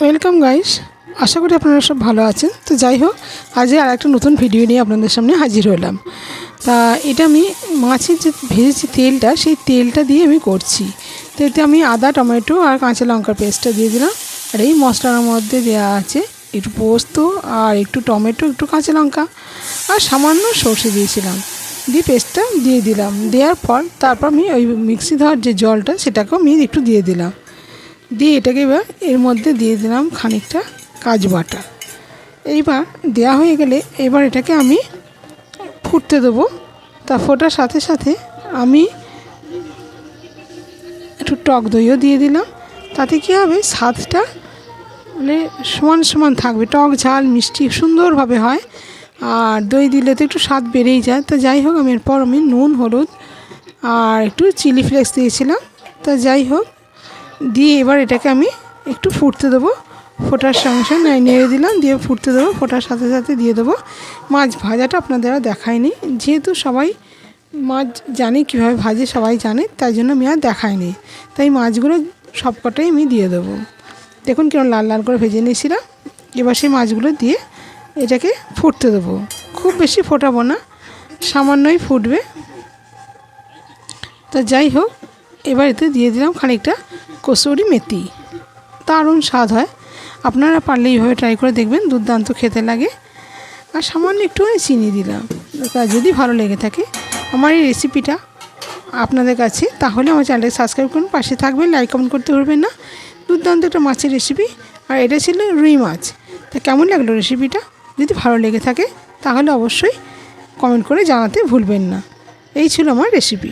Welcome guys, আশা করি আপনারা সব ভালো আছেন। তো যাই হোক, আজকে আর একটা নতুন ভিডিও নিয়ে আপনাদের সামনে হাজির হলাম। তা এটা আমি মাছের যে ভেজেছি তেলটা, সেই তেলটা দিয়ে আমি করছি। তো এতে আমি আদা, টমেটো আর কাঁচা লঙ্কার পেস্টটা দিয়ে দিলাম। আর এই মশলার মধ্যে দেওয়া আছে একটু পোস্ত আর একটু টমেটো, একটু কাঁচা লঙ্কা আর সামান্য সর্ষে দিয়েছিলাম, দিয়ে পেস্টটা দিয়ে দিলাম। দেওয়ার পর তারপর আমি ওই মিক্সি ধোয়ার যে জলটা, সেটাকেও আমি একটু দিয়ে দিলাম। দিয়ে এটাকে এবার এর মধ্যে দিয়ে দিলাম খানিকটা কাজু বাটা। এইবার দেওয়া হয়ে গেলে এবার এটাকে আমি ফুটতে দেবো। তা ফোটার সাথে সাথে আমি একটু টক দইও দিয়ে দিলাম। তাতে কী হবে, স্বাদটা মানে সমান সমান থাকবে, টক ঝাল মিষ্টি সুন্দরভাবে হয়। আর দই দিলে তো একটু স্বাদ বেড়েই যায়। তো যাই হোক, আমি এরপর নুন, হলুদ আর একটু চিলি ফ্লেক্স দিয়েছিলাম। তা যাই হোক, দিয়ে এবার এটাকে আমি একটু ফুটতে দেবো। ফোটার সঙ্গে সঙ্গে নেড়ে দিলাম, দিয়ে ফুটতে দেবো। ফোটার সাথে সাথে দিয়ে দেবো মাছ ভাজাটা। আপনাদের আর দেখাইনি, যেহেতু সবাই মাছ জানে কীভাবে ভাজে, সবাই জানে, তাই জন্য আমি আর দেখাইনি। তাই মাছগুলো সবকটাই আমি দিয়ে দেবো। দেখুন কিরকম লাল লাল করে ভেজে নিয়েছিলাম। এবার সেই মাছগুলো দিয়ে এটাকে ফুটতে দেবো। খুব বেশি ফোটাবো না, সামান্যই ফুটবে। তা যাই হোক, এবার এতে দিয়ে দিলাম খানিকটা কসুরি মেথি। দারুণ স্বাদ হয়, আপনারা পারলে এইভাবে ট্রাই করে দেখবেন, দুর্দান্ত খেতে লাগে। আর সামান্য একটুখানি চিনি দিলাম। তা যদি ভালো লেগে থাকে আমার এই রেসিপিটা আপনাদের কাছে, তাহলে আমার চ্যানেলটাকে সাবস্ক্রাইব করুন, পাশে থাকবেন, লাইক কমেন্ট করতে ভুলবেন না। দুর্দান্ত একটা মাছের রেসিপি, আর এটা ছিল রুই মাছ। তা কেমন লাগলো রেসিপিটা? যদি ভালো লেগে থাকে তাহলে অবশ্যই কমেন্ট করে জানাতে ভুলবেন না। এই ছিল আমার রেসিপি।